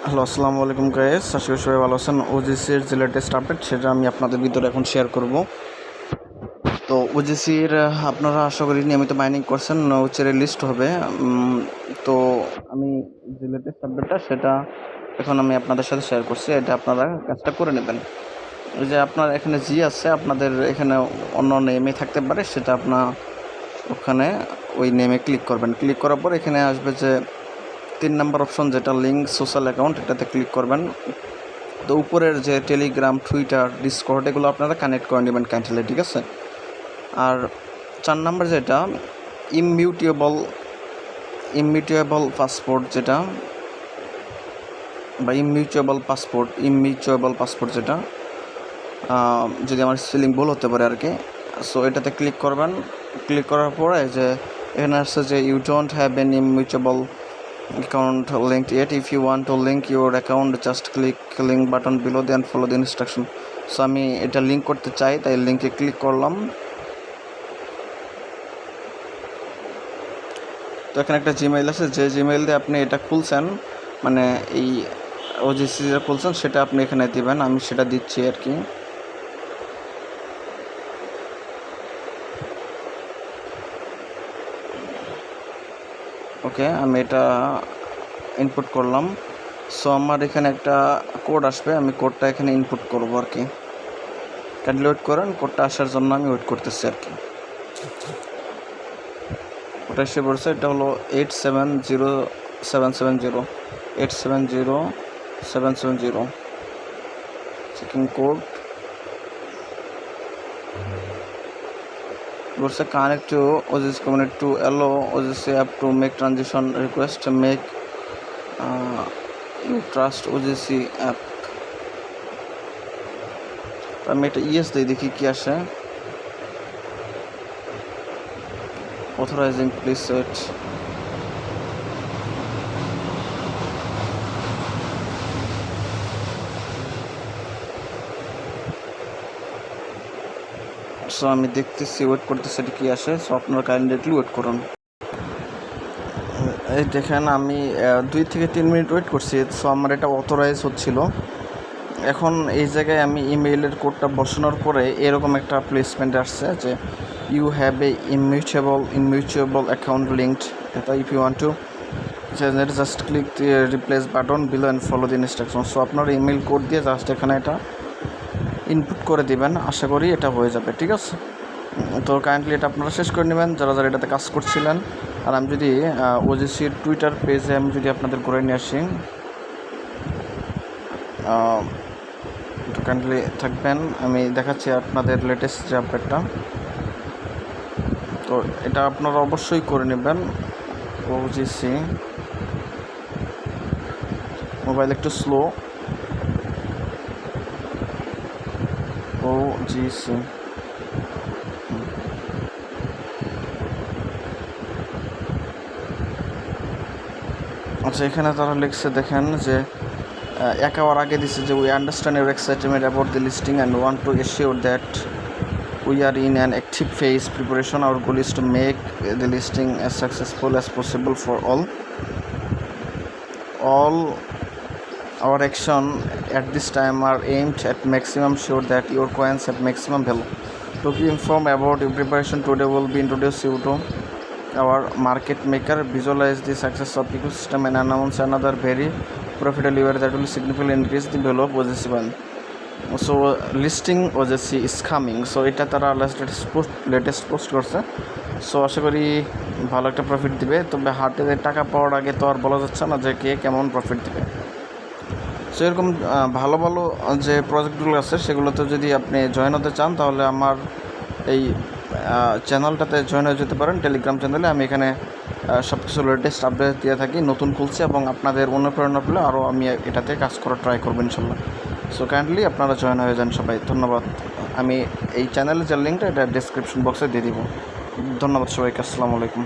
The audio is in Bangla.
হ্যালো, আসসালামু আলাইকুম গাইস। আশা করি সবাই ভালো আছেন। ওজিসির যে লেটেস্ট আপডেট সেটা আমি আপনাদের ভিতরে এখন শেয়ার করব। তো ওজিসির আপনারা আশা করি নিয়মিত মাইনিং করছেন, ওচের লিস্ট হবে। তো আমি যে লেটেস্ট আপডেটটা সেটা এখন আমি আপনাদের সাথে শেয়ার করছি। এটা আপনারা কাজটা করে নেবেন। এই যে আপনার এখানে জি আছে, আপনাদের এখানে অন্য নেমে থাকতে পারে, সেটা আপনার ওখানে ওই নেমে ক্লিক করবেন। ক্লিক করার পর এখানে আসবে যে 3 নাম্বার অপশন, যেটা লিঙ্ক সোশ্যাল অ্যাকাউন্ট, এটাতে ক্লিক করবেন। তো উপরের যে টেলিগ্রাম, টুইটার, ডিসকর্ড, এগুলো আপনারা কানেক্ট করে নেবেন কাইন্ডলি, ঠিক আছে। আর 4 নাম্বার যেটা ইমিউটেবল পাসপোর্ট, যেটা বা ইমিউটেবল পাসপোর্ট যেটা, যদি আমার স্পেলিং ভুল হতে পারে আর কি। সো এটাতে ক্লিক করবেন। ক্লিক করার পরে যে এখানে আসছে যে you don't have an immutable account linked yet. If you want to link your account, just click link button below then follow the instruction. So আমি এটা লিঙ্ক করতে চাই, তাই লিঙ্কে ক্লিক করলাম। তো এখানে একটা জিমেইল আছে, যে জিমেইল দিয়ে আপনি এটা খুলছেন, মানে এই ওজিসি যে খুলছেন সেটা আপনি এখানে দিবেন। আমি সেটা দিচ্ছি আর কি। ওকে, আমি এটা ইনপুট করলাম। সো আমার এখানে একটা কোড আসবে, আমি কোডটা এখানে ইনপুট করবো আর কি। কাইন্ডলি ওয়েট করেন, কোডটা আসার জন্য আমি ওয়েট করতেছি আর কি। ওটা এসে পড়ছে, এটা হলো 870770 চেকিং কোড বলছে connect to OGC community to allow OGC app to make transition request make you trust OGC app. আমি এটা ইয়েস দিই, দেখি কি আসে। Authorising please wait. সো আমি দেখতেছি, ওয়েট করতেছি এটা কি আসে। সো আপনারা কাইন্ডলি ওয়েট করুন। এই দেখেন, আমি 2 থেকে 3 মিনিট ওয়েট করছি। সো আমার এটা অথরাইজ হচ্ছিল। এখন এই জায়গায় আমি ইমেইলের কোডটা বসানোর পরে এরকম একটা প্লেসমেন্ট আসছে যে you have a immutable account linked. এটা if you want to just click replace button below and follow the instruction. So আপনার ইমেইল কোড দিয়ে জাস্ট এখানে এটা ইনপুট করে দিবেন। আশা করি এটা হয়ে যাবে, ঠিক আছে। তো কাইন্ডলি এটা আপনারা শেষ করে নেবেন যারা যারা এটাতে কাজ করছিলেন। আর আমি যদি ওজিসির টুইটার পেজে আমি যদি আপনাদের করে নিয়ে আসি, একটু কাইন্ডলি থাকবেন, আমি দেখাচ্ছি আপনাদের লেটেস্ট যে আপডেটটা। তো এটা আপনারা অবশ্যই করে নেবেন। ওজিসি মোবাইল একটু স্লো। ওজিসি আচ্ছা, এখানে তারা লিখছে, দেখেন যে 1 আওয়ার আগে দিচ্ছে যে we understand your excitement about the listing and want to assure that we are in an active phase preparation. Our goal is to make the listing as successful as possible for all our action at this time are aimed at maximum sure that your coins have maximum value. To be informed about your preparation, today will be introduce you to our market maker, visualize the success of ecosystem and announce another very profitable lever that will significantly increase the value of OGC 1. So listing OGC is coming. So এটা তারা লেটেস্ট পোস্ট করছে। সো আশা করি ভালো একটা প্রফিট দিবে। তবে হাতে টাকা পাওয়ার আগে তো আর বলা যাচ্ছে না যে কে কেমন প্রফিট দিবে। সো এরকম ভালো ভালো যে প্রজেক্টগুলো আছে সেগুলোতে যদি আপনি জয়েন হতে চান, তাহলে আমার এই চ্যানেলটাতে জয়েন হয়ে যেতে পারেন। টেলিগ্রাম চ্যানেলে আমি এখানে সব কিছু লেটেস্ট আপডেট দিয়ে থাকি, নতুন খুলছি, এবং আপনাদের অনুপ্রেরণা পেলে আরও আমি এটাতে কাজ করার ট্রাই করবো ইনশাল্লাহ। সো কাইন্ডলি আপনারা জয়েন হয়ে যান সবাই। ধন্যবাদ। আমি এই চ্যানেলের যে লিঙ্কটা এটা ডেসক্রিপশন বক্সে দিয়ে দিব। ধন্যবাদ সবাইকে। আসসালামু আলাইকুম।